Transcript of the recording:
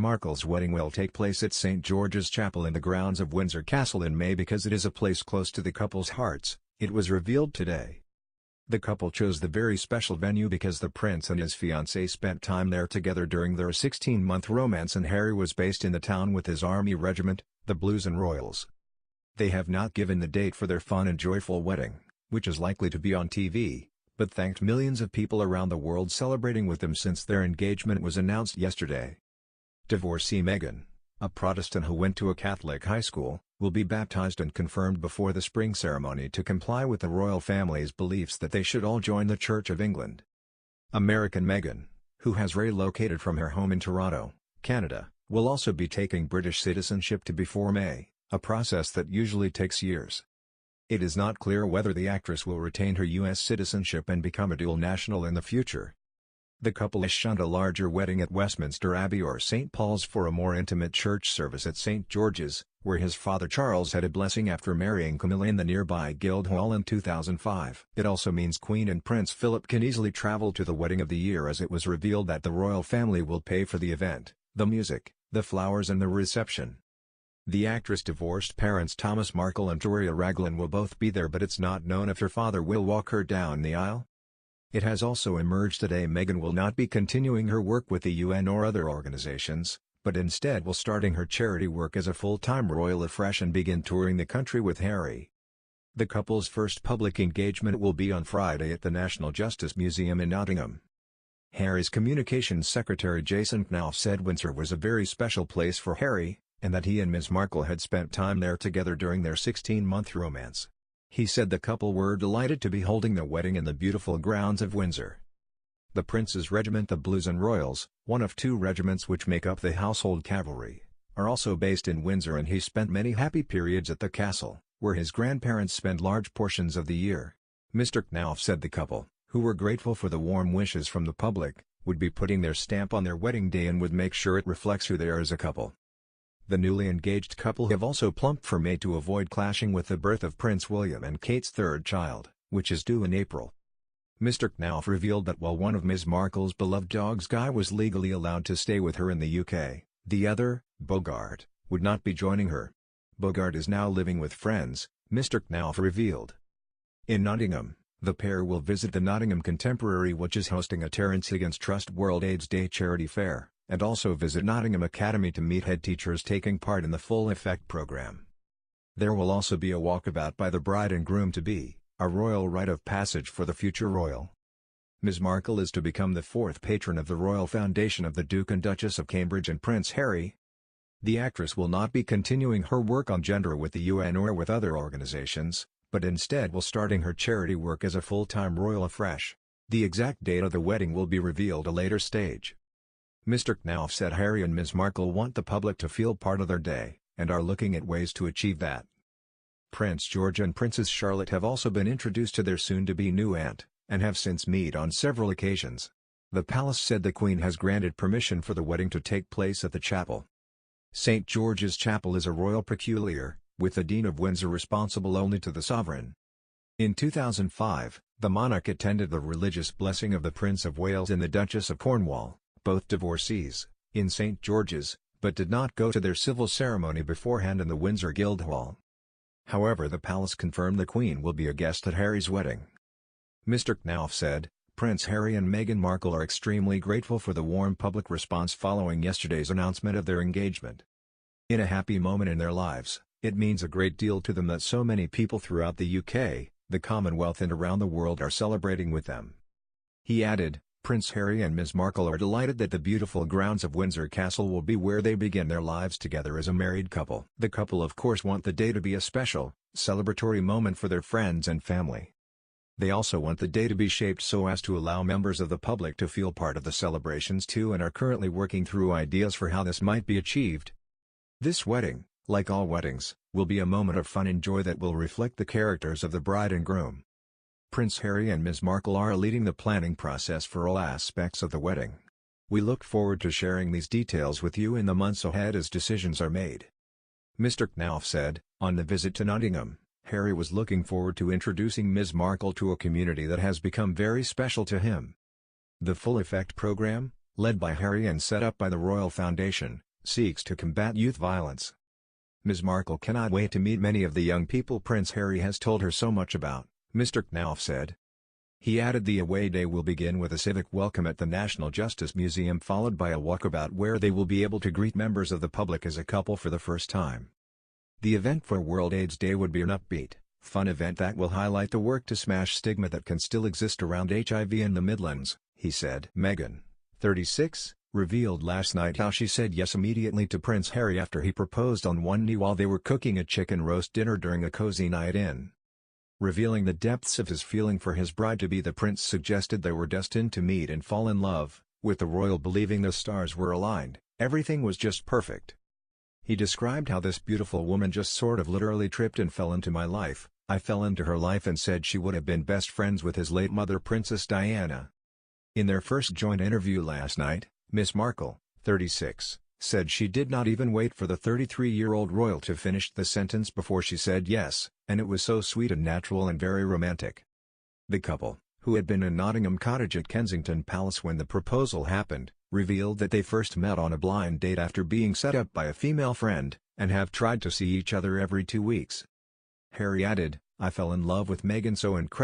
Markle's wedding will take place at St. George's Chapel in the grounds of Windsor Castle in May because it is a place close to the couple's hearts, it was revealed today. The couple chose the very special venue because the prince and his fiancée spent time there together during their 16-month romance, and Harry was based in the town with his army regiment, the Blues and Royals. They have not given the date for their fun and joyful wedding, which is likely to be on TV, but thanked millions of people around the world celebrating with them since their engagement was announced yesterday. Divorcee Meghan, a Protestant who went to a Catholic high school, will be baptized and confirmed before the spring ceremony to comply with the royal family's beliefs that they should all join the Church of England. American Meghan, who has relocated from her home in Toronto, Canada, will also be taking British citizenship before May, a process that usually takes years. It is not clear whether the actress will retain her U.S. citizenship and become a dual national in the future. The couple has shunned a larger wedding at Westminster Abbey or St. Paul's for a more intimate church service at St. George's, where his father Charles had a blessing after marrying Camilla in the nearby Guildhall in 2005. It also means Queen and Prince Philip can easily travel to the wedding of the year, as it was revealed that the royal family will pay for the event, the music, the flowers and the reception. The actress' divorced parents Thomas Markle and Doria Raglan will both be there, but it's not known if her father will walk her down the aisle. It has also emerged today Meghan will not be continuing her work with the UN or other organizations, but instead will starting her charity work as a full-time royal afresh and begin touring the country with Harry. The couple's first public engagement will be on Friday at the National Justice Museum in Nottingham. Harry's communications secretary Jason Knauff said Windsor was a very special place for Harry, and that he and Ms. Markle had spent time there together during their 16-month romance. He said the couple were delighted to be holding the wedding in the beautiful grounds of Windsor. The prince's regiment, the Blues and Royals, one of two regiments which make up the household cavalry, are also based in Windsor, and he spent many happy periods at the castle, where his grandparents spend large portions of the year. Mr. Knauff said the couple, who were grateful for the warm wishes from the public, would be putting their stamp on their wedding day and would make sure it reflects who they are as a couple. The newly engaged couple have also plumped for May to avoid clashing with the birth of Prince William and Kate's third child, which is due in April. Mr. Knauff revealed that while one of Ms. Markle's beloved dogs Guy was legally allowed to stay with her in the UK, the other, Bogart, would not be joining her. Bogart is now living with friends, Mr. Knauff revealed. In Nottingham, the pair will visit the Nottingham Contemporary, which is hosting a Terence Higgins Trust World AIDS Day charity fair, and also visit Nottingham Academy to meet head teachers taking part in the Full Effect program. There will also be a walkabout by the bride and groom-to-be, a royal rite of passage for the future royal. Ms. Markle is to become the fourth patron of the Royal Foundation of the Duke and Duchess of Cambridge and Prince Harry. The actress will not be continuing her work on gender with the UN or with other organizations, but instead will starting her charity work as a full-time royal afresh. The exact date of the wedding will be revealed at a later stage. Mr. Knauff said Harry and Ms. Markle want the public to feel part of their day, and are looking at ways to achieve that. Prince George and Princess Charlotte have also been introduced to their soon-to-be new aunt, and have since met on several occasions. The palace said the Queen has granted permission for the wedding to take place at the chapel. St. George's Chapel is a royal peculiar, with the Dean of Windsor responsible only to the sovereign. In 2005, the monarch attended the religious blessing of the Prince of Wales and the Duchess of Cornwall, both divorcees, in St. George's, but did not go to their civil ceremony beforehand in the Windsor Guildhall. However, the palace confirmed the Queen will be a guest at Harry's wedding. Mr. Knauff said, Prince Harry and Meghan Markle are extremely grateful for the warm public response following yesterday's announcement of their engagement. In a happy moment in their lives, it means a great deal to them that so many people throughout the UK, the Commonwealth and around the world are celebrating with them. He added, Prince Harry and Ms. Markle are delighted that the beautiful grounds of Windsor Castle will be where they begin their lives together as a married couple. The couple of course want the day to be a special, celebratory moment for their friends and family. They also want the day to be shaped so as to allow members of the public to feel part of the celebrations too, and are currently working through ideas for how this might be achieved. This wedding, like all weddings, will be a moment of fun and joy that will reflect the characters of the bride and groom. Prince Harry and Ms. Markle are leading the planning process for all aspects of the wedding. We look forward to sharing these details with you in the months ahead as decisions are made. Mr. Knauff said, on the visit to Nottingham, Harry was looking forward to introducing Ms. Markle to a community that has become very special to him. The Full Effect program, led by Harry and set up by the Royal Foundation, seeks to combat youth violence. Ms. Markle cannot wait to meet many of the young people Prince Harry has told her so much about, Mr. Knauf said. He added the away day will begin with a civic welcome at the National Justice Museum, followed by a walkabout where they will be able to greet members of the public as a couple for the first time. The event for World AIDS Day would be an upbeat, fun event that will highlight the work to smash stigma that can still exist around HIV in the Midlands, he said. Meghan, 36, revealed last night how she said yes immediately to Prince Harry after he proposed on one knee while they were cooking a chicken roast dinner during a cozy night in. Revealing the depths of his feeling for his bride-to-be, the prince suggested they were destined to meet and fall in love, with the royal believing the stars were aligned, everything was just perfect. He described how this beautiful woman just sort of literally tripped and fell into my life. I fell into her life and said she would have been best friends with his late mother Princess Diana. In their first joint interview last night, Miss Markle, 36, said she did not even wait for the 33-year-old royal to finish the sentence before she said yes, and it was so sweet and natural and very romantic. The couple, who had been in Nottingham Cottage at Kensington Palace when the proposal happened, revealed that they first met on a blind date after being set up by a female friend, and have tried to see each other every 2 weeks. Harry added, "I fell in love with Meghan so incredibly